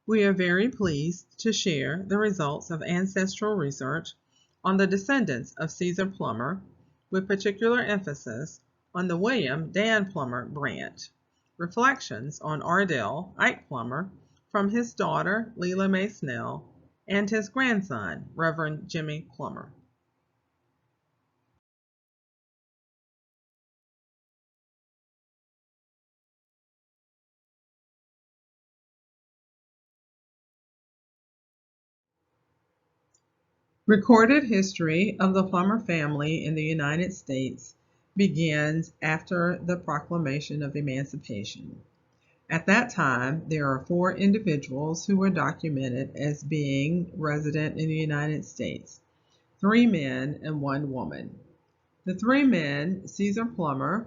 We are very pleased to share the results of ancestral research on the descendants of Caesar Plummer, with particular emphasis on the William Dan Plummer branch. Reflections on Ardell Plummer from his daughter Leila Mae Snell and his grandson, Reverend Jimmy Plummer. Recorded history of the Plummer family in the United States begins after the Proclamation of Emancipation. At that time, there are 4 individuals who were documented as being resident in the United States, 3 men and 1 woman. The 3 men, Caesar Plummer,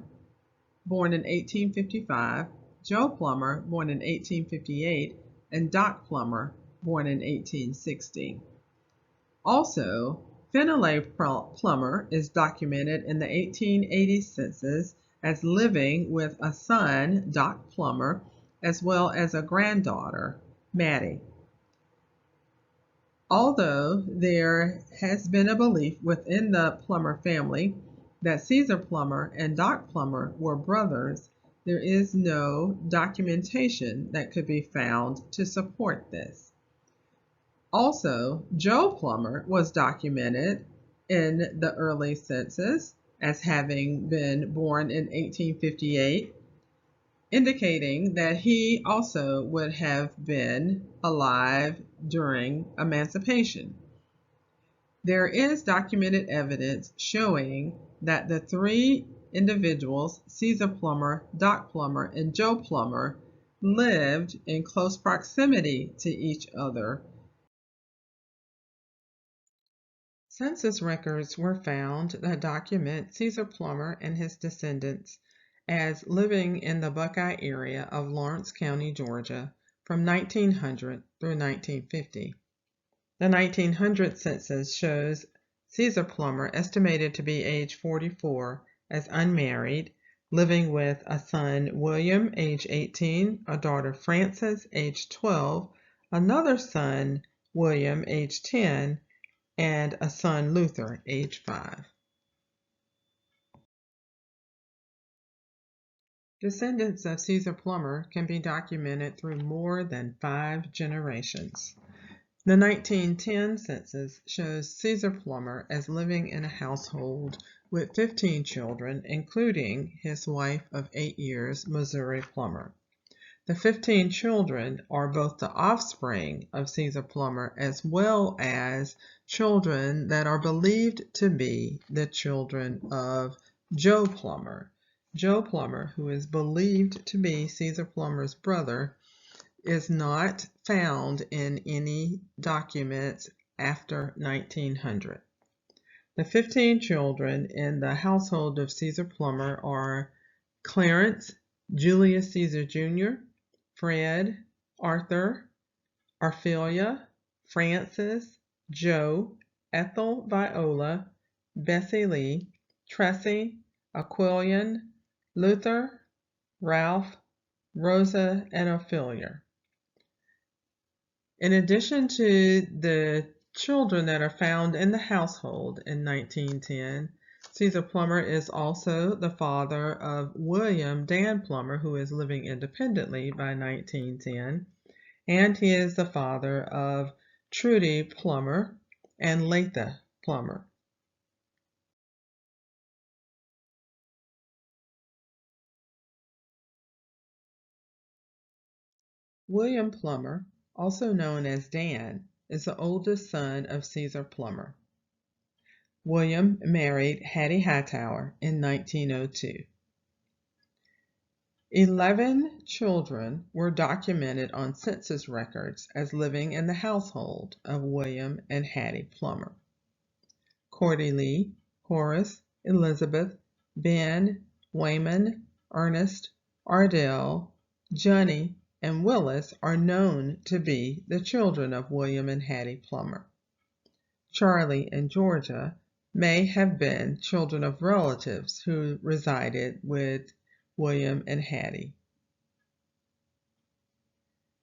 born in 1855, Joe Plummer, born in 1858, and Doc Plummer, born in 1860. Also, Finlay Plummer is documented in the 1880 census as living with a son, Doc Plummer, as well as a granddaughter, Maddie. Although there has been a belief within the Plummer family that Caesar Plummer and Doc Plummer were brothers, there is no documentation that could be found to support this. Also, Joe Plummer was documented in the early census as having been born in 1858, indicating that he also would have been alive during emancipation. There is documented evidence showing that the 3 individuals, Caesar Plummer, Doc Plummer, and Joe Plummer, lived in close proximity to each other. Census records were found that document Caesar Plummer and his descendants as living in the Buckeye area of Lawrence County, Georgia, from 1900 through 1950. The 1900 census shows Caesar Plummer estimated to be age 44 as unmarried, living with a son, William, age 18, a daughter, Frances, age 12, another son, William, age 10, and a son, Luther, age 5. Descendants of Caesar Plummer can be documented through more than 5 generations. The 1910 census shows Caesar Plummer as living in a household with 15 children, including his wife of 8 years, Missouri Plummer. The 15 children are both the offspring of Caesar Plummer as well as children that are believed to be the children of Joe Plummer. Joe Plummer, who is believed to be Caesar Plummer's brother, is not found in any documents after 1900. The 15 children in the household of Caesar Plummer are Clarence, Julius Caesar Jr., Fred, Arthur, Ophelia, Francis, Joe, Ethel Viola, Bessie Lee, Tressie, Aquilian, Luther, Ralph, Rosa, and Ophelia. In addition to the children that are found in the household in 1910, Caesar Plummer is also the father of William Dan Plummer, who is living independently by 1910, and he is the father of Trudy Plummer and Latha Plummer. William Plummer, also known as Dan, is the oldest son of Caesar Plummer. William married Hattie Hightower in 1902. 11 children were documented on census records as living in the household of William and Hattie Plummer. Cordy Lee, Horace, Elizabeth, Ben, Wayman, Ernest, Ardell, Johnny, and Willis are known to be the children of William and Hattie Plummer. Charlie and Georgia may have been children of relatives who resided with William and Hattie.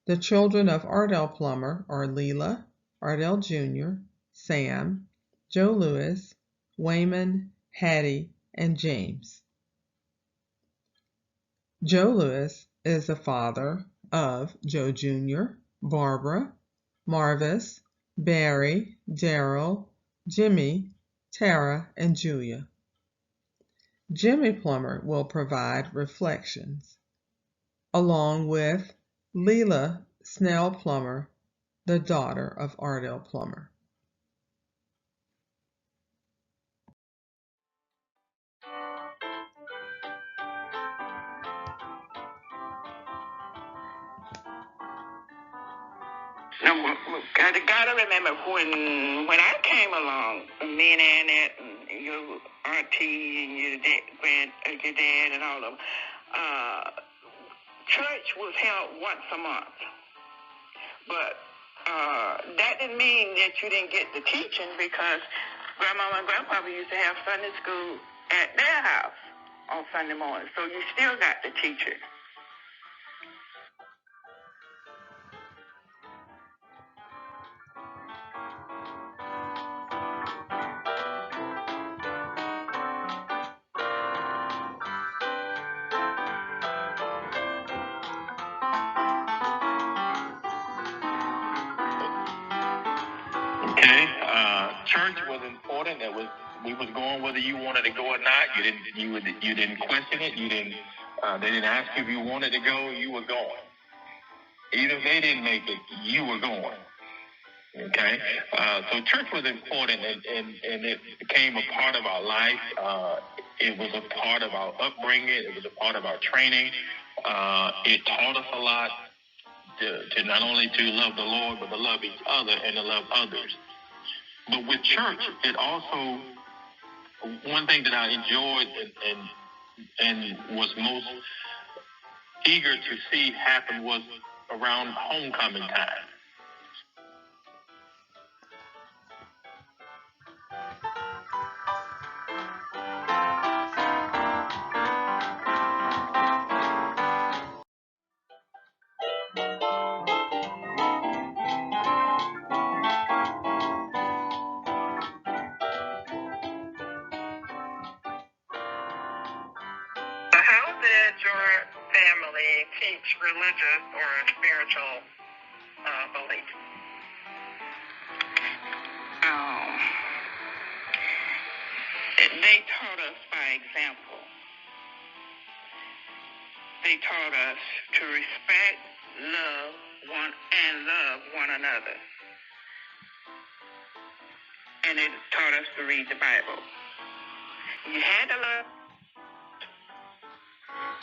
The children of Ardell Plummer are Leela, Ardell Jr., Sam, Joe Lewis, Wayman, Hattie, and James. Joe Lewis is the father of Joe Jr., Barbara, Marvis, Barry, Daryl, Jimmy, Tara, and Julia. Jimmy Plummer will provide reflections, along with Leela Snell Plummer, the daughter of Ardell Plummer. No, I gotta remember when I came along, me and Annette and your auntie and your dad and all of them, church was held once a month. But that didn't mean that you didn't get the teaching, because Grandmama and Grandpapa used to have Sunday school at their house on Sunday morning, so you still got the teaching. Okay, church was important. We was going whether you wanted to go or not. You didn't question it. They didn't ask you if you wanted to go. You were going. Even if they didn't make it, you were going. Okay, so church was important, and it became a part of our life. It was a part of our upbringing. It was a part of our training. It taught us a lot to not only to love the Lord, but to love each other and to love others. But with church, it also, one thing that I enjoyed and was most eager to see happen was around homecoming time. How did your family teach religious or spiritual beliefs? They taught us by example. They taught us to respect, love one another. And it taught us to read the Bible. You had to love.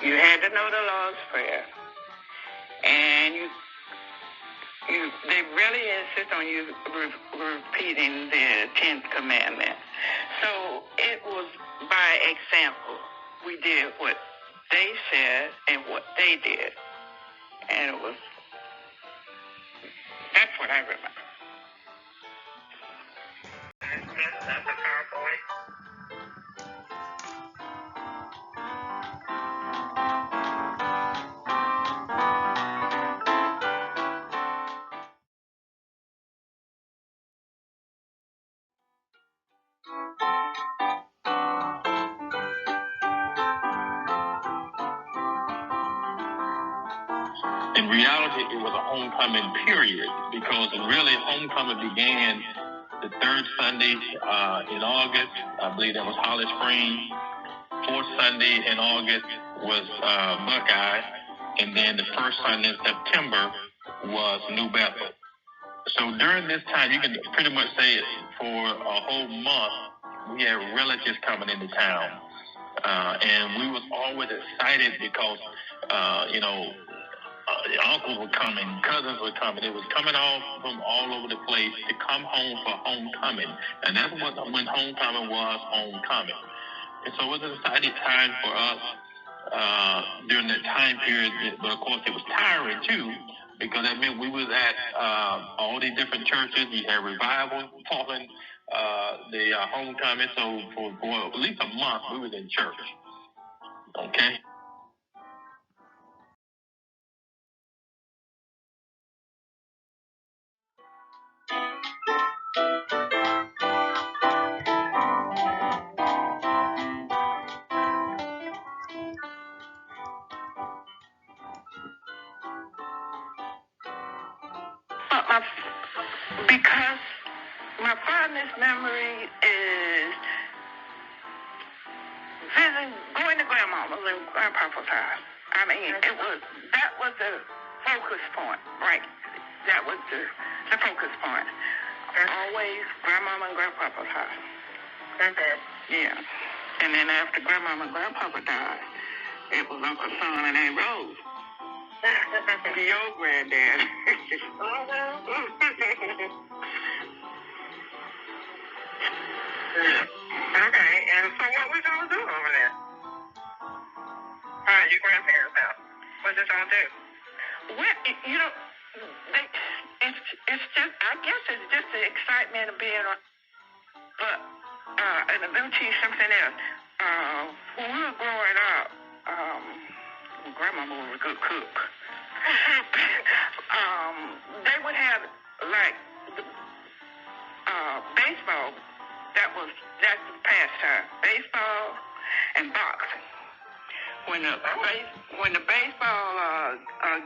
You had to know the Lord's Prayer. And they really insist on you repeating the 10th commandment. So it was by example. We did what they said and what they did. And that's what I remember. That's a powerful way. In reality, it was a homecoming period, because really homecoming began the third Sunday in August. I believe that was Holly Springs. Fourth Sunday in August was Buckeye, and then the first Sunday in September was New Bethel. So during this time, you can pretty much say for a whole month, we had relatives coming into town, and we was always excited because uncles were coming, cousins were coming. It was coming all from all over the place to come home for homecoming. And that's when homecoming was homecoming. And so it was an exciting time for us during that time period. But of course, it was tiring too, because that meant we was at all these different churches. You had revival following the homecoming. So for at least a month, we was in church. Okay. Because my fondest memory is going to grandmama's and grandpapa's house. I mean, that was the focus point, right? That was the focus point. Always grandmama and grandpapa's house. Yeah. And then after grandmama and grandpapa died, it was Uncle Son and Aunt Rose. Your granddad. Okay, and so what we gonna do over there? Your grandparents' house. What you gonna do? Well, it's just, I guess it's just the excitement of being on. But, and let me tell you something else. When we were growing up, grandmama was a good cook. They would have, like, baseball. That's the pastime. Baseball and boxing. When the baseball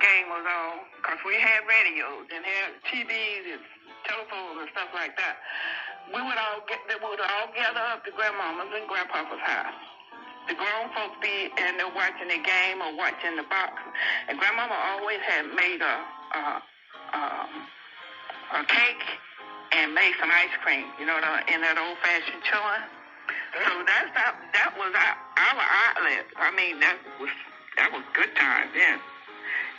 game was on, because we had radios and had TVs and telephones and stuff like that, they would all gather up to grandmama's and grandpapa's house. The grown folks be in there watching the game or watching the box, and grandmama always had made a cake and made some ice cream, in that old-fashioned chillin'. So that was our outlet. I mean, that was good times then.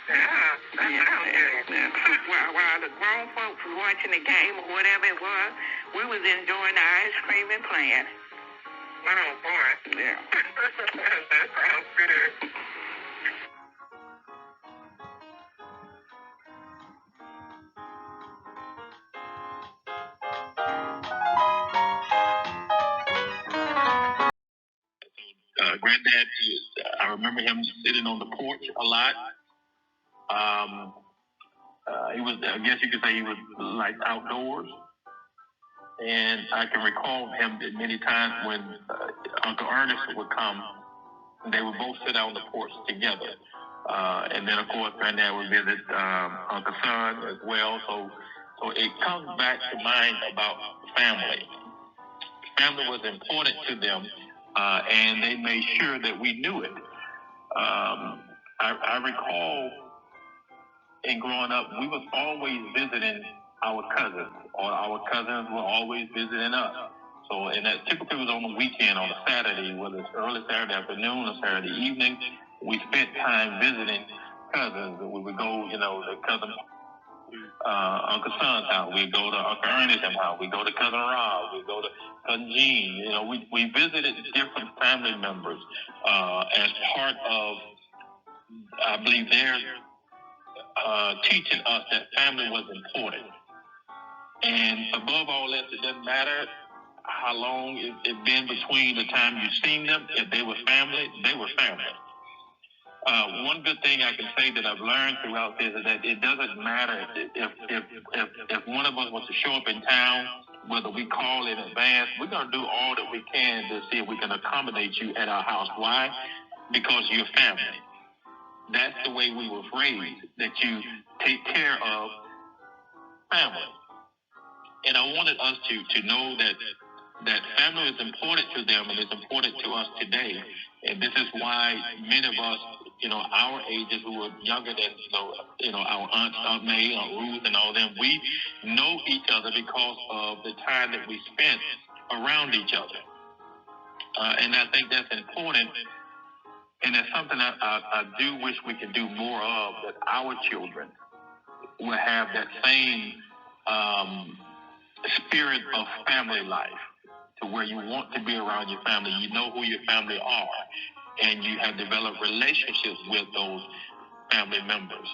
Yeah, that sounds good. While the grown folks was watching the game or whatever it was, we was enjoying the ice cream and playing. Oh boy. Yeah. That sounds good. Granddad, I remember him sitting on the porch a lot. He was, I guess you could say he was like outdoors. And I can recall him many times when Uncle Ernest would come, they would both sit out on the porch together. And then, of course, Granddad would visit Uncle Son as well. So it comes back to mind about family. Family was important to them, and they made sure that we knew it. I recall in growing up, we was always visiting our cousins, or our cousins were always visiting us. So, and that typically was on the weekend, on a Saturday, whether it's early Saturday afternoon or Saturday evening, we spent time visiting cousins. We would go, the cousin, Uncle Son's house. We'd go to Uncle Ernest's house. We'd go to Cousin Rob. We'd go to Cousin Jean. We visited different family members as part of, I believe, their teaching us that family was important. And above all else, it doesn't matter how long it been between the time you've seen them. If they were family, they were family. One good thing I can say that I've learned throughout this is that it doesn't matter if one of us was to show up in town, whether we call in advance, we're going to do all that we can to see if we can accommodate you at our house. Why? Because you're family. That's the way we were raised, that you take care of family. And I wanted us to know that family is important to them and it's important to us today. And this is why many of us, our ages who are younger than, our Aunt May, Aunt Ruth, and all them, we know each other because of the time that we spent around each other. And I think that's important. And that's something I do wish we could do more of, that our children will have that same spirit of family life, to where you want to be around your family, you know who your family are, and you have developed relationships with those family members.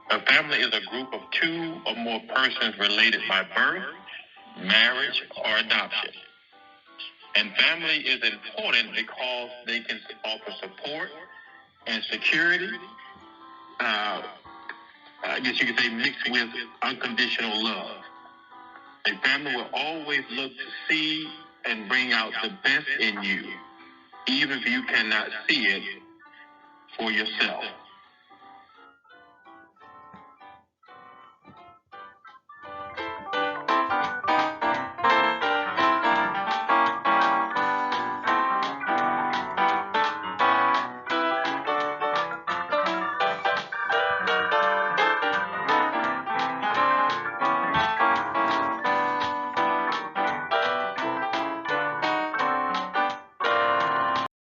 A family is a group of two or more persons related by birth, marriage, or adoption. And family is important because they can offer support and security. I guess you could say mixed with unconditional love. A family will always look to see and bring out the best in you, even if you cannot see it for yourself.